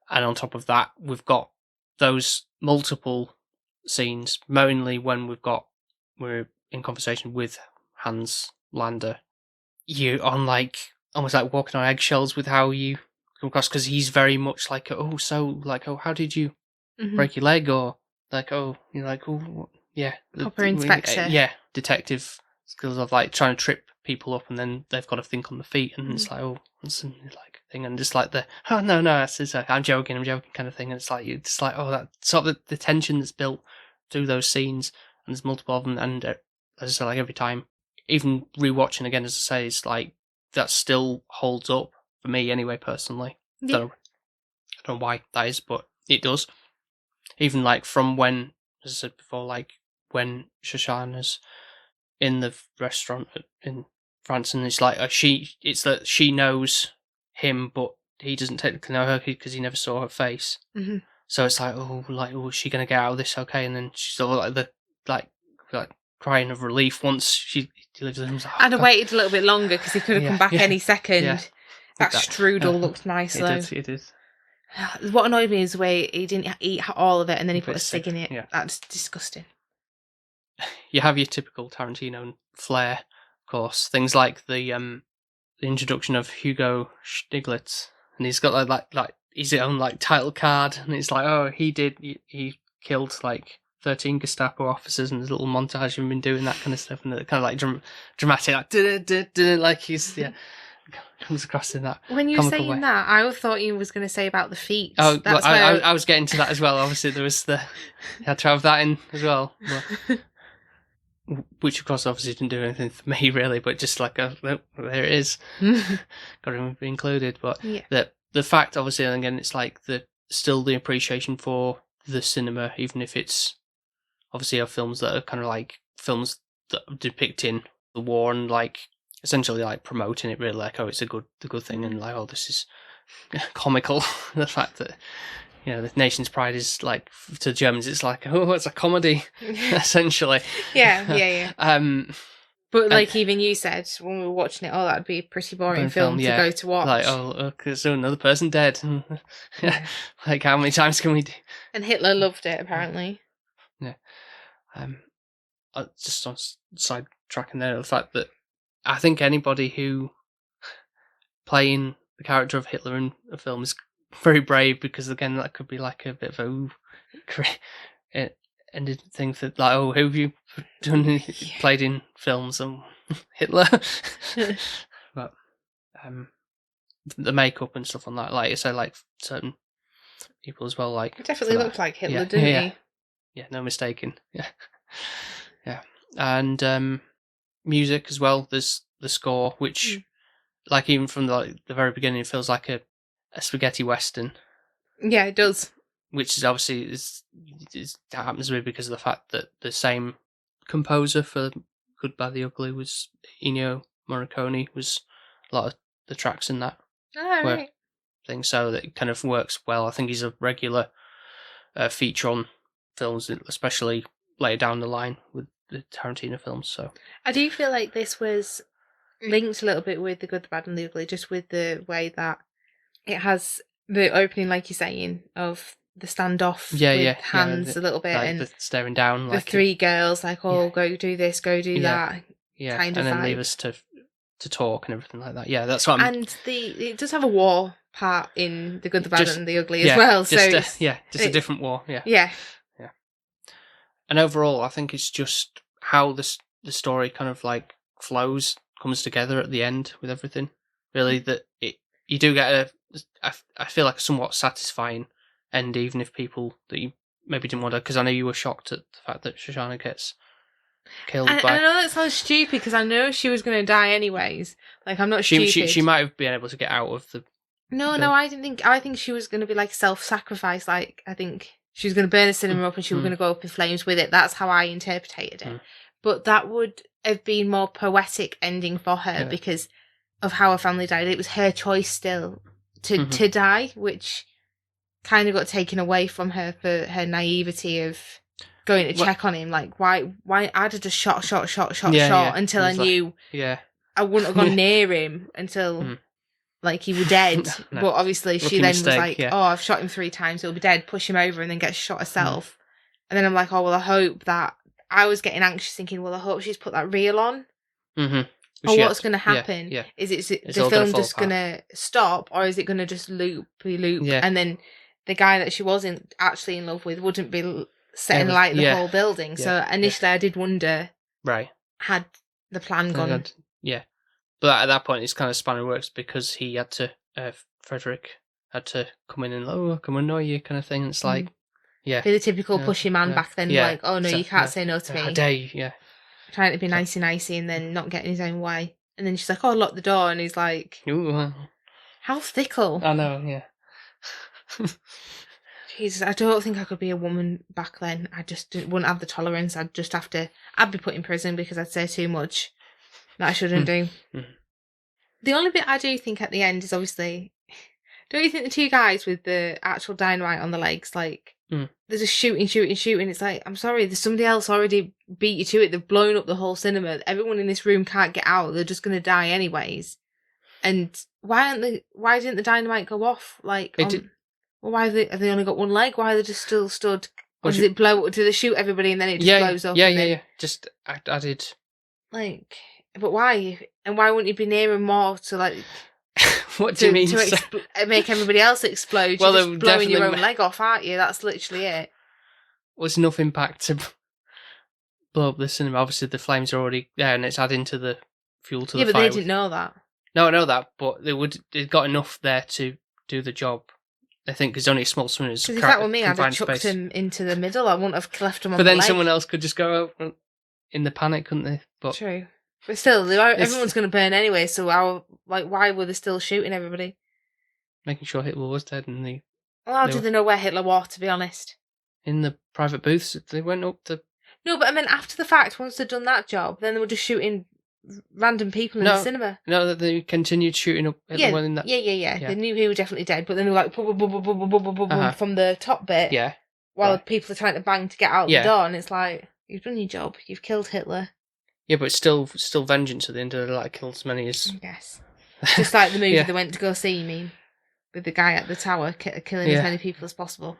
C: And on top of that, we've got those multiple scenes, mainly when we're in conversation with Hans Lander. You on like almost like walking on eggshells with how you come across, because he's very much like, how did you break your leg, or like, you're like,
B: proper inspector,
C: detective skills of like trying to trip people up, and then they've got to think on the feet, and it's like, that's a like thing, and just like the it's like, I'm joking kind of thing, and it's like that sort of the tension that's built through those scenes, and there's multiple of them, and as I say, like every time, even rewatching again, as I say, it's like that still holds up for me anyway, personally.
B: Yeah.
C: I don't know why that is, but it does. Even like from when, as I said before, like when Shoshana's in the restaurant in France, and it's like it's that she knows him, but he doesn't technically know her because he never saw her face.
B: Mm-hmm.
C: So it's like, is she gonna get out of this okay? And then she's all like crying of relief once she delivers him. Like,
B: I'd have waited a little bit longer because he could have come back any second.
C: Yeah.
B: That strudel looked nice though.
C: It did.
B: What annoyed me is the way he didn't eat all of it and then he put a cig in it.
C: Yeah.
B: That's disgusting.
C: You have your typical Tarantino flair, of course. Things like the introduction of Hugo Stiglitz, and he's got like his own like title card, and it's like, he killed like 13 Gestapo officers, and there's a little montage of him been doing that kind of stuff, and it kind of like dramatic, like like he's comes across in that.
B: When you were saying
C: way.
B: that, I thought you was going to say about the feet.
C: Oh, I was getting to that as well. Obviously, there was you had to have that in as well. Which, of course, obviously didn't do anything for me, really, but just like, there it is. Got to be included. But the fact, obviously, and again, it's like still the appreciation for the cinema, even if it's obviously are films that are kind of like films that are depicting the war and like essentially like promoting it, really, like, it's a good thing, and like, this is comical. The fact that the nation's pride is like, to Germans, it's like, it's a comedy, essentially.
B: Yeah. But like even you said when we were watching it, that'd be a pretty boring film to go to watch.
C: Like, there's another person dead. Like, how many times can we do?
B: And Hitler loved it, apparently.
C: Yeah. Just on sidetracking there, the fact that I think anybody who playing the character of Hitler in a film is very brave, because again, that could be like a bit of and didn't think that like, who have you done played in films and Hitler? But the makeup and stuff on that, like I say, like certain people as well, like
B: it definitely looked like Hitler, didn't he?
C: Yeah, no mistaking. Yeah. And music as well. There's the score, which like even from the very beginning, it feels like a spaghetti western.
B: Yeah, it does.
C: which is obviously happens to be because of the fact that the same composer for Good, Bad, the Ugly was Ennio Morricone. Was a lot of the tracks in that
B: Right.
C: thing, so that it kind of works well. I think he's a regular feature on films, especially later down the line with the Tarantino films. So
B: I do feel like this was linked a little bit with The Good, the Bad and the Ugly, just with the way that it has the opening, like you're saying, of the standoff with hands a little bit,
C: like
B: and
C: the staring down,
B: the
C: like
B: three girls like, oh, go do this, go do that, kind of
C: and then
B: vibe.
C: leave us to talk and everything like that. Yeah, that's what I'm.
B: And it does have a war part in The Good, the Bad and the Ugly as well. So
C: just a different war. Yeah. And overall, I think it's just how the story kind of like flows, comes together at the end with everything. Really, that you do get I feel like a somewhat satisfying end, even if people that you maybe didn't want to, because I know you were shocked at the fact that Shoshana gets killed.
B: And I know that sounds stupid because I know she was going to die anyways. Like, I'm not stupid.
C: She might have been able to get out of the.
B: No, I didn't think. I think she was going to be like self-sacrifice. Like, I think she was going to burn the cinema up and she was going to go up in flames with it. That's how I interpreted it. But that would have been more poetic ending for her because of how her family died. It was her choice still to die, which kind of got taken away from her for her naivety of going to check on him. Like, why I'd have just shot until I knew I wouldn't have gone near him until like he was dead. No. But obviously she then was like, oh, I've shot him 3 times, he'll be dead, push him over and then get shot herself. And then I'm like, oh, well, I hope that I was getting anxious thinking, well, I hope she's put that reel on. Or what's going to happen? Is the film just going to stop, or is it going to just loop? And then the guy that she wasn't actually in love with wouldn't be setting light the whole building. So initially I did wonder, had the plan gone?
C: But at that point it's kind of spanner works because he had to, Frederick had to come in and, oh, I can annoy you kind of thing. And it's like, be
B: the typical pushy man back then, like, oh no, you can't say no to me.
C: How dare you,
B: Trying to be nicey and then not getting his own way. And then she's like, oh, lock the door. And he's like,
C: ooh,
B: how fickle.
C: I know,
B: Jesus, I don't think I could be a woman back then. I just wouldn't have the tolerance. I'd be put in prison because I'd say too much that I shouldn't do. The only bit I do think at the end is obviously, don't you think the 2 guys with the actual dynamite on the legs, like, they're just shooting. It's like, I'm sorry, there's somebody else already beat you to it. They've blown up the whole cinema. Everyone in this room can't get out. They're just going to die anyways. And why didn't the dynamite go off? Like, why have they only got 1 leg? Why are they just still stood? Or does it blow? Do they shoot everybody and then it just blows up?
C: Yeah. Just added.
B: Like, but why? And why wouldn't you be near them more to like?
C: What do you mean?
B: To make everybody else explode. Well, you're just blowing your own leg off, aren't you? That's literally it.
C: Well, it's enough impact to blow up the cinema. Obviously, the flames are already there, and it's adding to the fuel to the fire.
B: Yeah, but they didn't know that.
C: No, I know that, but they got enough there to do the job. I think because only a small swimmer is.
B: Because if that were me, I'd have chucked him into the middle. I wouldn't have left him on the leg.
C: But then someone else could just go out in the panic, couldn't they? But
B: true. But still, everyone's going to burn anyway, so why were they still shooting everybody?
C: Making sure Hitler was dead and
B: Well, how did they know where Hitler was, to be honest?
C: In the private booths, they went up to...
B: No, but I mean, after the fact, once they'd done that job, then they were just shooting random people in the cinema.
C: No, they continued shooting up Hitler in that...
B: Yeah. They knew he was definitely dead, but then they were like, from the top bit, while people are trying to bang to get out the door, and it's like, you've done your job, you've killed Hitler.
C: Yeah, but it's still vengeance at the end of the day, like killed as many as...
B: I guess. Just like the movie they went to go see, you mean? With the guy at the tower killing as many people as possible.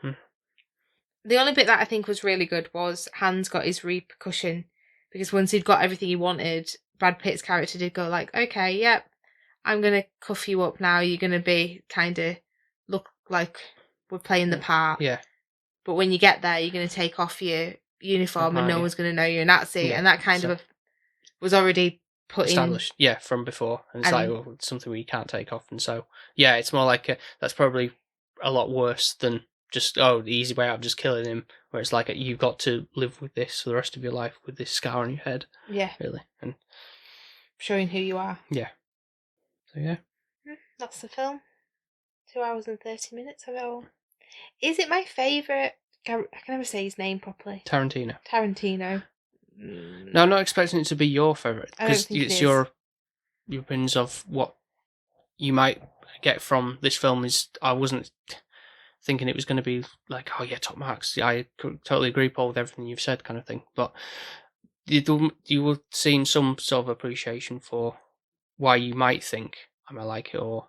B: The only bit that I think was really good was Hans got his repercussion, because once he'd got everything he wanted, Brad Pitt's character did go like, okay, yep, I'm going to cuff you up now, you're going to be kind of look like we're playing the part.
C: Yeah.
B: But when you get there, you're going to take off your uniform and no one's going to know you're a Nazi. And that kind of was already put
C: established, from before. And it's like, well, it's something we can't take off. And so, it's more like that's probably a lot worse than just, the easy way out of just killing him, where it's like, you've got to live with this for the rest of your life, with this scar on your head.
B: Yeah.
C: Really. And
B: showing who you are.
C: Yeah. So,
B: that's the film. 2 hours and 30 minutes of it all. Is it my favourite? I can never say his name properly.
C: Tarantino.
B: Mm.
C: No, I'm not expecting it to be your favourite,
B: I don't
C: because
B: think it
C: it's
B: is.
C: your opinions of what you might get from this film. I wasn't thinking it was going to be like, oh yeah, top marks. I totally agree, Paul, with everything you've said, kind of thing. But you will see some sort of appreciation for why you might think I might like it, or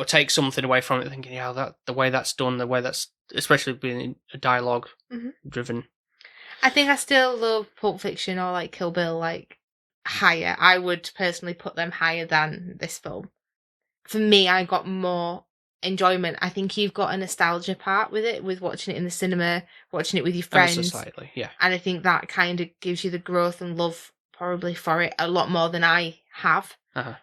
C: take something away from it, thinking, yeah, that the way that's done, the way that's, especially being a dialogue driven.
B: I think I still love Pulp Fiction or like Kill Bill like higher. I would personally put them higher than this film. For me, I got more enjoyment. I think you've got a nostalgia part with it, with watching it in the cinema, watching it with your friends.
C: So slightly, yeah.
B: And I think that kind of gives you the growth and love probably for it a lot more than I have.
C: Uh-huh.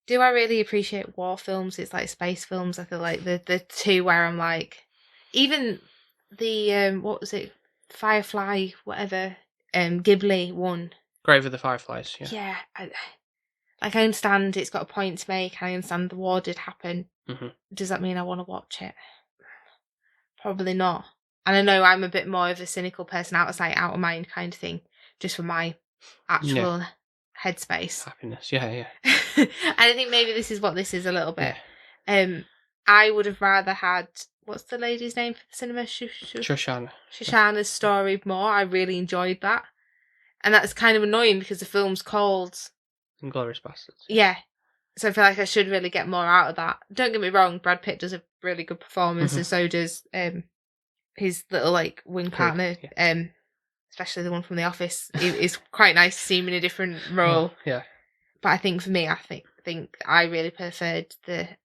B: Do I really appreciate war films? It's like space films. I feel like the two where I'm like, even the what was it, Firefly, whatever, Ghibli one.
C: Grave of the Fireflies, yeah.
B: Yeah, I understand it's got a point to make. I understand the war did happen.
C: Mm-hmm.
B: Does that mean I want to watch it? Probably not. And I know I'm a bit more of a cynical person, out of sight, out of mind kind of thing, just for my actual headspace.
C: Happiness, yeah.
B: And I think maybe this is what this is a little bit. Yeah. I would have rather had, what's the lady's name for the cinema? Shoshana's story more. I really enjoyed that. And that's kind of annoying because the film's called
C: Inglourious Basterds.
B: Yeah. So I feel like I should really get more out of that. Don't get me wrong, Brad Pitt does a really good performance, and so does his little like wing partner, especially the one from The Office. It's quite nice to see him in a different role.
C: Yeah.
B: But I think for me, I think I really preferred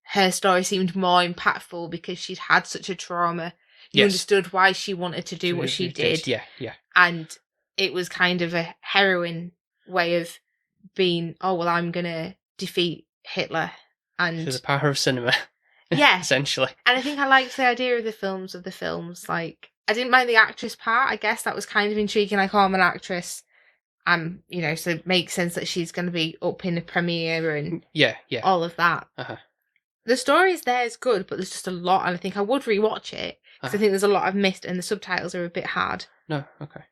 B: her story seemed more impactful because she'd had such a trauma. You understood why she wanted to do what she did.
C: Yeah.
B: And it was kind of a heroine way of being, oh well, I'm gonna defeat Hitler. And
C: through the power of cinema.
B: Yeah.
C: Essentially.
B: And I think I liked the idea of the films. Like, I didn't mind the actress part. I guess that was kind of intriguing. Like, oh, I'm an actress. So it makes sense that she's going to be up in the premiere and all of that.
C: Uh-huh.
B: The story there is good, but there's just a lot, and I think I would rewatch it because I think there's a lot I've missed, and the subtitles are a bit hard.
C: No, okay.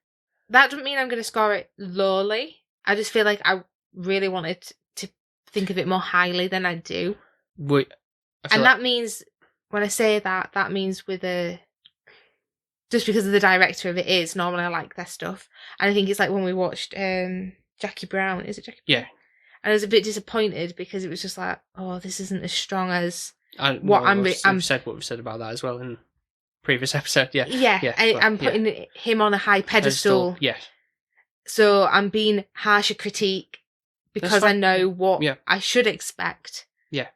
B: That doesn't mean I'm going to score it lowly. I just feel like I really wanted to think of it more highly than I do. That means, when I say that, that means just because of the director of it is, normally I like their stuff. And I think it's like when we watched Jackie Brown. Is it Jackie Brown? Yeah. And I was a bit disappointed because it was just like, oh, this isn't as strong as what
C: We've said what we've said about that as well in previous episode. Yeah.
B: Yeah. I'm putting him on a high pedestal.
C: Yeah.
B: So I'm being harsher critique because I know what I should expect.
C: Yeah.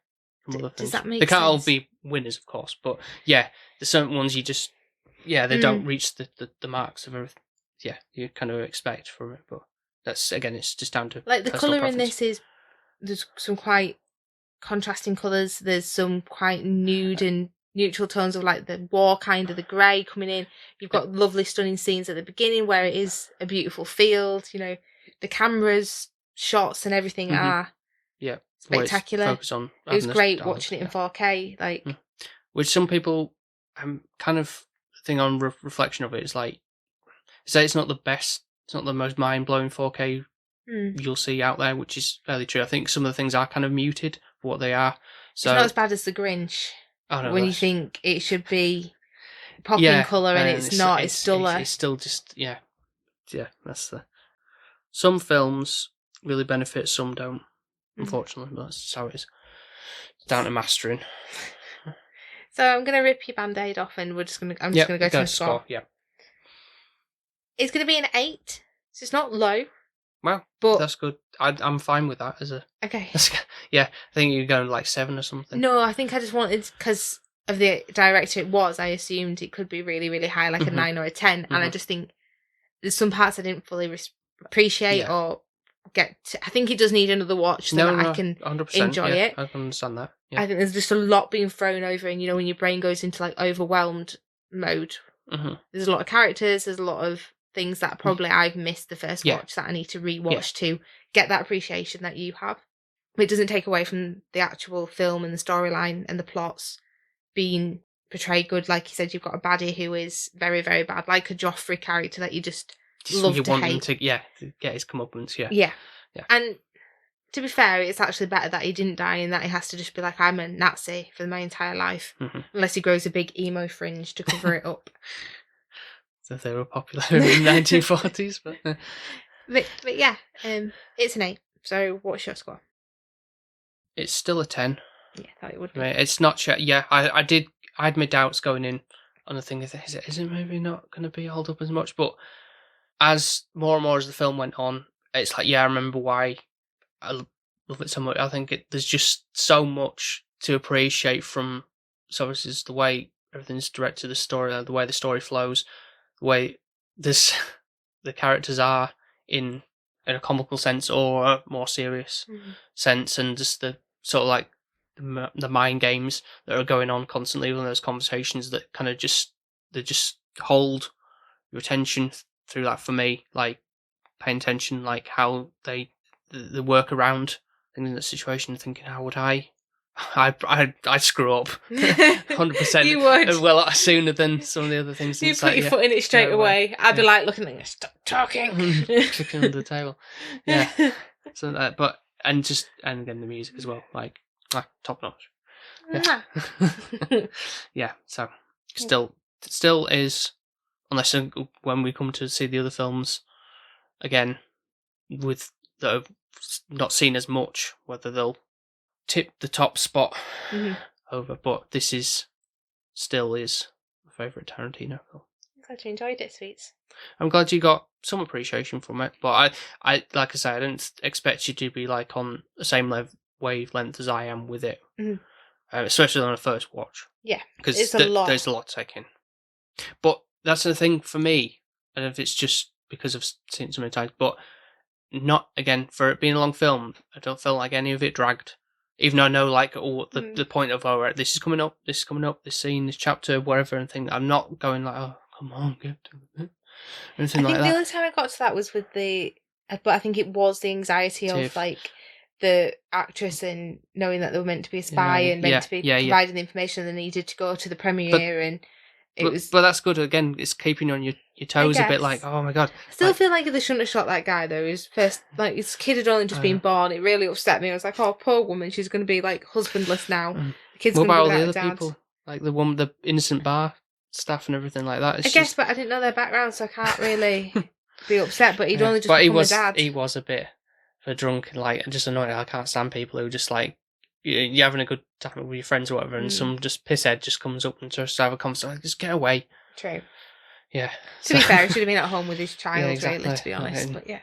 B: Does that make sense?
C: They can't all be winners, of course, but there's certain ones you just they don't reach the marks of everything. Yeah, you kind of expect from it, but that's, again, it's just down to
B: like the colour in this is, there's some quite contrasting colours. There's some quite nude and neutral tones of like the war kind of the grey coming in. You've got lovely, stunning scenes at the beginning where it is a beautiful field. The cameras, shots, and everything are spectacular.
C: Focus on
B: it was great watching it in 4K.
C: Which some people, kind of thing on reflection of it is like, say it's not the best, it's not the most mind-blowing 4K you'll see out there, which is fairly true. I think some of the things are kind of muted for what they are. So
B: it's not as bad as The Grinch.
C: Oh, no,
B: when you think it should be popping colour and it's not, it's duller.
C: It's still just, that's some films really benefit, some don't. Unfortunately, that's how it is. It's down to mastering.
B: So I'm going to rip your band-aid off and I'm just going to go to the score.
C: Yeah.
B: It's going to be an 8, so it's not low.
C: Wow, but that's good. I'm fine with that as a...
B: Okay.
C: I think you're going like 7 or something.
B: No, I think I just wanted, because of the director I assumed it could be really, really high, like a 9 or a 10, and I just think there's some parts I didn't fully appreciate or get to. I think it does need another watch so that I can
C: 100%,
B: enjoy it.
C: I can understand that. Yeah.
B: I think there's just a lot being thrown over, and when your brain goes into like overwhelmed mode, there's a lot of characters, there's a lot of things that probably I've missed the first watch that I need to rewatch to get that appreciation that you have. It doesn't take away from the actual film and the storyline and the plots being portray good. Like you said, you've got a baddie who is very, very bad, like a Joffrey character that you just love to hate.
C: Him to get his comeuppance, yeah.
B: Yeah. And to be fair, it's actually better that he didn't die and that he has to just be like, I'm a Nazi for my entire life.
C: Mm-hmm.
B: Unless he grows a big emo fringe to cover it up.
C: So they were popular in the 1940s.
B: But yeah, it's an 8. So what's your score?
C: It's still a 10.
B: Yeah, I thought it would be.
C: Right, it's not... I had my doubts going in on the thing. Is it maybe not going to be held up as much? But as more and more as the film went on, it's like, I remember why I love it so much. I think there's just so much to appreciate from... So this is the way everything's directed, the story, the way the story flows, the way the characters are in a comical sense or a more serious sense, and just the sort of like the mind games that are going on constantly in those conversations that kind of just hold your attention through that. For me, like paying attention, like how they work around things in that situation, thinking how would I'd screw up 100%.
B: You would.
C: Well, sooner than some of the other things.
B: You put your foot in it straight away. I'd be like looking at you, stop talking.
C: Kicking under the table. Yeah. So but and again the music as well, like top notch. Yeah. Yeah. So still is, unless when we come to see the other films again, with that have not seen as much, whether they'll tip the top spot over, but this still is my favourite Tarantino film.
B: I'm glad you enjoyed it, Sweets.
C: I'm glad you got some appreciation from it, but I like I say, I didn't expect you to be like on the same wavelength as I am with it, especially on a first watch.
B: Yeah,
C: because
B: there's a lot
C: to take in. But that's the thing for me, and if it's just because I've seen it so many times, but not again for it being a long film, I don't feel like any of it dragged. Even though I know, like, the point of, right, this is coming up, this scene, this chapter, whatever, and thing. I'm not going like, oh, come on, get to it. Anything like that. I think
B: the only time I got to that was with but I think it was the anxiety of, like, the actress and knowing that they were meant to be a spy and meant to be providing the information they needed to go to the premiere, but
C: that's good. Again, it's keeping you on your toes a bit, like, oh my god.
B: I still feel like they shouldn't have shot that guy though. His kid had only just been born. It really upset me. I was like, oh, poor woman, she's going to be like husbandless now. The kid's
C: what
B: going to
C: about
B: be
C: all
B: without
C: the
B: a
C: other
B: dad.
C: people, like the one, the innocent bar staff and everything like that?
B: I guess, but I didn't know their background, so I can't really be upset. But he'd only just become a dad.
C: He was a bit of a drunk, like just annoying. I can't stand people who just like you're having a good time with your friends or whatever, and some just pisshead just comes up and tries to have a conversation. Like, just get away.
B: True.
C: Yeah.
B: To be fair, he should have been at home with his child,
C: exactly.
B: really, to be honest. But yeah.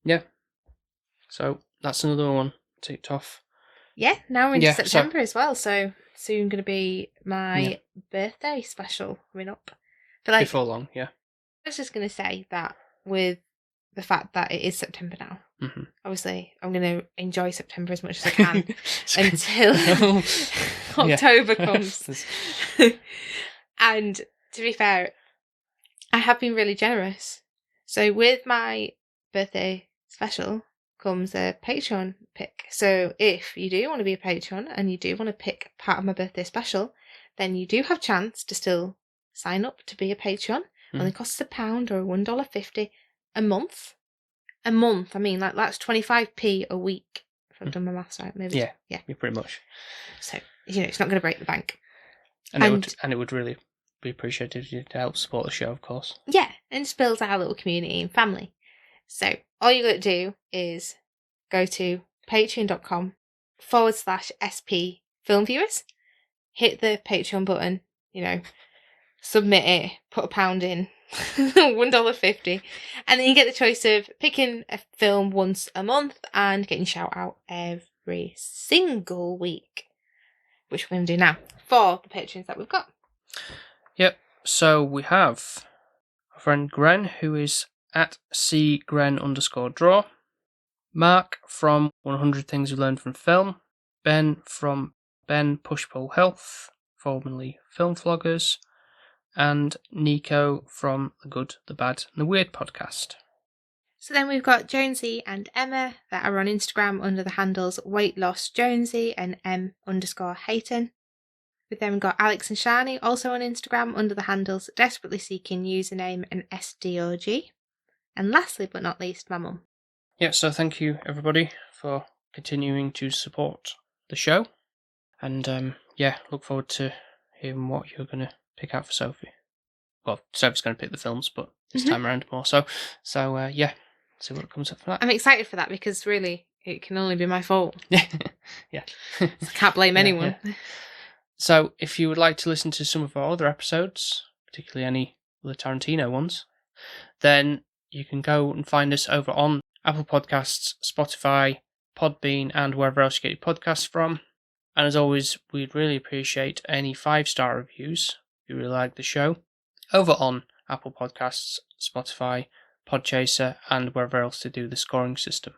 C: Yeah. So that's another one ticked off.
B: Yeah, now we're into September as well, so soon going to be my birthday special coming up. But like,
C: before long, yeah.
B: I was just going to say that with the fact that it is September now, obviously I'm going to enjoy September as much as I can until October comes. And to be fair, I have been really generous. So with my birthday special comes a Patreon pick. So if you do want to be a patron and you do want to pick part of my birthday special, then you do have a chance to still sign up to be a patron. Only costs £1 or $1.50 a month. A month, I mean, like that's 25p a week. If I've done my maths right, maybe. Yeah,
C: pretty much.
B: So it's not going to break the bank.
C: And it would really be appreciated if you to help support the show, of course.
B: Yeah, and just build our little community and family. So all you got to do is go to patreon.com/SP film viewers, hit the Patreon button, submit it, put £1 in, $1.50, and then you get the choice of picking a film once a month and getting shout out every single week, which we're going to do now for the patrons that we've got.
C: Yep, so we have our friend Gren, who is at @cgren_draw, Mark from 100 Things We Learned from Film, Ben from Ben Pushpull Health, formerly Film Vloggers, and Nico from The Good, The Bad and The Weird podcast.
B: So then we've got Jonesy and Emma that are on Instagram under the handles Weight Loss Jonesy and M_Hayton. We've then got Alex and Shani, also on Instagram, under the handles Desperately Seeking Username and SDOG. And lastly but not least, my mum.
C: Yeah, so thank you everybody for continuing to support the show. And look forward to hearing what you're going to pick out for Sophie. Well, Sophie's going to pick the films, but this time around more. So see what comes up for that.
B: I'm excited for that because really, it can only be my fault.
C: Yeah.
B: I can't blame anyone.
C: Yeah. So if you would like to listen to some of our other episodes, particularly any of the Tarantino ones, then you can go and find us over on Apple Podcasts, Spotify, Podbean, and wherever else you get your podcasts from. And as always, we'd really appreciate any 5-star reviews if you really like the show over on Apple Podcasts, Spotify, Podchaser, and wherever else to do the scoring system.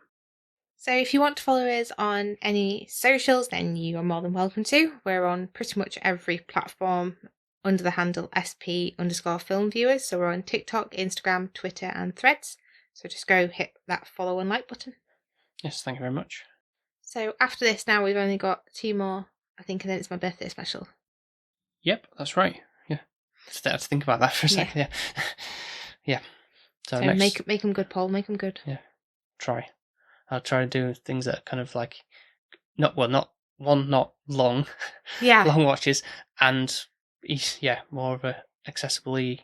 B: So if you want to follow us on any socials, then you are more than welcome to. We're on pretty much every platform under the handle SP_filmviewers. So we're on TikTok, Instagram, Twitter, and Threads. So just go hit that follow and like button.
C: Yes, thank you very much.
B: So after this now, we've only got 2 more, I think, and then it's my birthday special.
C: Yep, that's right. Yeah. I had to think about that for a second. Yeah. Yeah.
B: So
C: next...
B: make them good, Paul. Make them good.
C: Yeah. Try. I'll try to do things that are kind of like not long.
B: Yeah.
C: Long watches, and more of a accessibly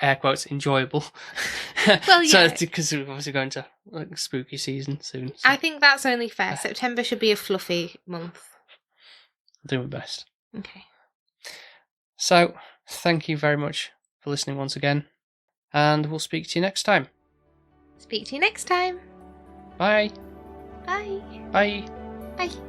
C: air quotes enjoyable.
B: Well, yeah.
C: So because we're obviously going to like spooky season soon. So.
B: I think that's only fair. September should be a fluffy month.
C: I'll do my best.
B: Okay.
C: So thank you very much for listening once again, and we'll speak to you next time.
B: Speak to you next time.
C: Bye.
B: Bye.
C: Bye.
B: Bye.